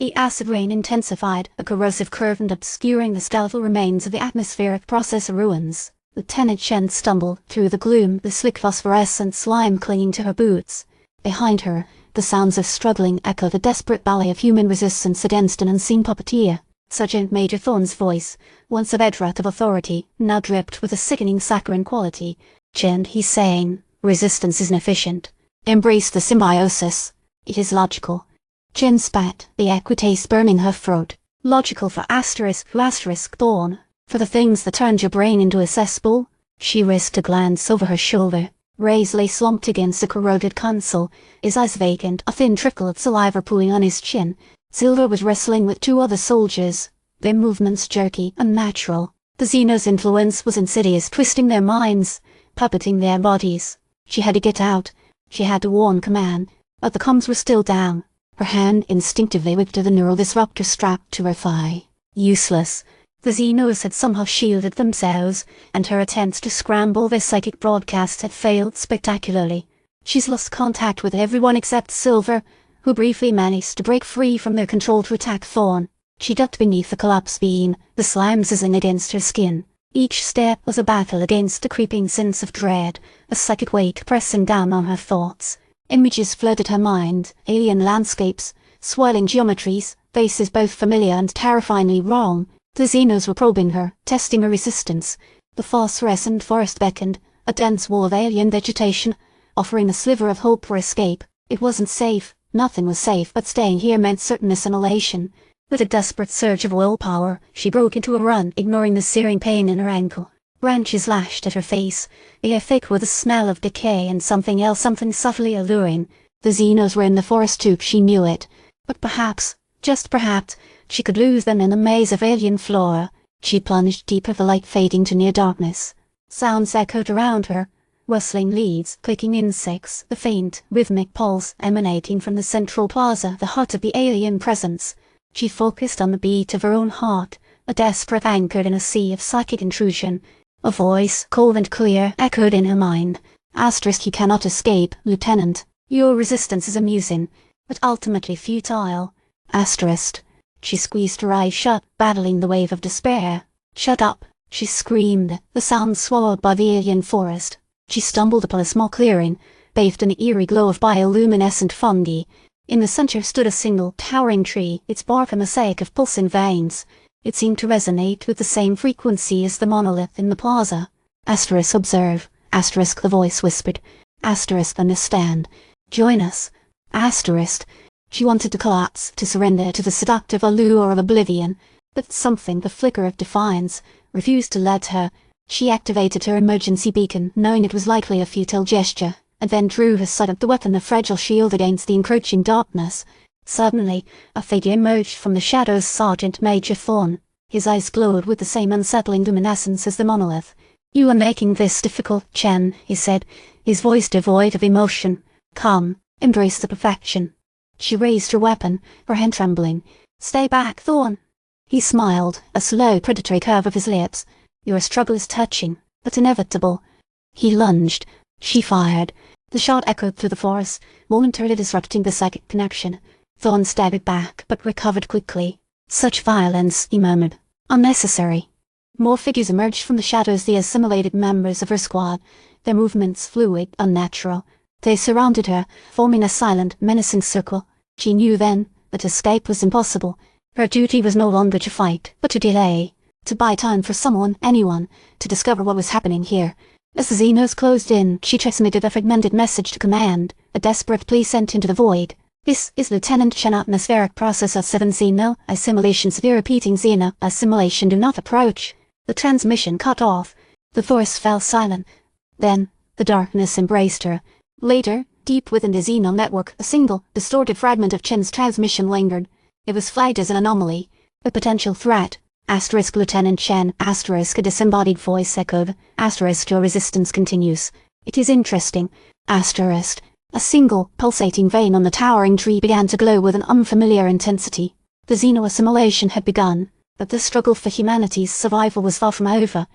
The acid rain intensified, a corrosive current obscuring the skeletal remains of the atmospheric processor ruins. Lieutenant Chen stumbled through the gloom, the slick phosphorescent slime clinging to her boots. Behind her, the sounds of struggling echoed, a desperate ballet of human resistance against an unseen puppeteer. Sergeant Major Thorne's voice, once a bedrock of authority, now dripped with a sickening saccharine quality. "Chen," he's saying, "resistance is inefficient. Embrace the symbiosis. It is logical." Chen spat, the equitaste burning her throat. Logical for Thorne. For the things that turned your brain into a cesspool? She risked a glance over her shoulder. Ray's lay slumped against the corroded console, his eyes vacant, a thin trickle of saliva pooling on his chin. Silva was wrestling with two other soldiers, their movements jerky, unnatural. The xeno's influence was insidious, twisting their minds, puppeting their bodies. She had to get out. She had to warn command, but the comms were still down. Her hand instinctively whipped to the neural disruptor strapped to her thigh. Useless. The xenos had somehow shielded themselves, and her attempts to scramble their psychic broadcasts had failed spectacularly. She's lost contact with everyone except Silva, who briefly managed to break free from their control to attack Thorne. She ducked beneath the collapse beam, the slime sizzling against her skin. Each step was a battle against a creeping sense of dread, a psychic weight pressing down on her thoughts. Images flooded her mind, alien landscapes, swirling geometries, faces both familiar and terrifyingly wrong. The xenos were probing her, testing her resistance. The phosphorescent forest beckoned, a dense wall of alien vegetation, offering a sliver of hope for escape. It wasn't safe. Nothing was safe, but staying here meant certain assimilation. With a desperate surge of willpower, she broke into a run, ignoring the searing pain in her ankle. Branches lashed at her face, the air thick with the smell of decay and something else, something subtly alluring. The xenos were in the forest too, she knew it. But perhaps, just perhaps, she could lose them in a maze of alien flora. She plunged deeper, the light fading to near darkness. Sounds echoed around her. Rustling leaves, clicking insects, the faint, rhythmic pulse emanating from the central plaza, the heart of the alien presence. She focused on the beat of her own heart, a desperate anchor in a sea of psychic intrusion. A voice, cold and clear, echoed in her mind. "Asterisk, you cannot escape, Lieutenant. Your resistance is amusing, but ultimately futile. Asterisk." She squeezed her eyes shut, battling the wave of despair. "Shut up," she screamed, the sound swallowed by the alien forest. She stumbled upon a small clearing, bathed in the eerie glow of bioluminescent fungi. In the center stood a single, towering tree, its bark a mosaic of pulsing veins. It seemed to resonate with the same frequency as the monolith in the plaza. "Asterisk, observe. Asterisk," the voice whispered. "Asterisk, understand. Join us. Asterisk." She wanted to collapse, to surrender to the seductive allure of oblivion, but something, the flicker of defiance, refused to let her. She activated her emergency beacon, knowing it was likely a futile gesture, and then drew her sight at the weapon, a fragile shield against the encroaching darkness. Suddenly, a figure emerged from the shadows. Sergeant Major Thorne. His eyes glowed with the same unsettling luminescence as the monolith. "You are making this difficult, Chen," he said, his voice devoid of emotion. "Come, embrace the perfection." She raised her weapon, her hand trembling. "Stay back, Thorne." He smiled, a slow, predatory curve of his lips. "Your struggle is touching, but inevitable." He lunged. She fired. The shot echoed through the forest, momentarily disrupting the psychic connection. Thorne staggered back, but recovered quickly. "Such violence," he murmured. "Unnecessary." More figures emerged from the shadows, the assimilated members of her squad, their movements fluid, unnatural. They surrounded her, forming a silent, menacing circle. She knew then that escape was impossible. Her duty was no longer to fight, but to delay. To buy time for someone, anyone, to discover what was happening here. As the xenos closed in, she transmitted a fragmented message to command, a desperate plea sent into the void. "This is Lieutenant Chen, atmospheric processor 7 xeno, assimilation severe, repeating xeno, assimilation, do not approach." The transmission cut off. The forest fell silent. Then, the darkness embraced her. Later, deep within the xeno network, a single, distorted fragment of Chen's transmission lingered. It was flagged as an anomaly, a potential threat. Asterisk, Lieutenant Chen, asterisk, a disembodied voice echoed. Asterisk, your resistance continues. It is interesting. Asterisk. A single, pulsating vein on the towering tree began to glow with an unfamiliar intensity. The xeno assimilation had begun, but the struggle for humanity's survival was far from over.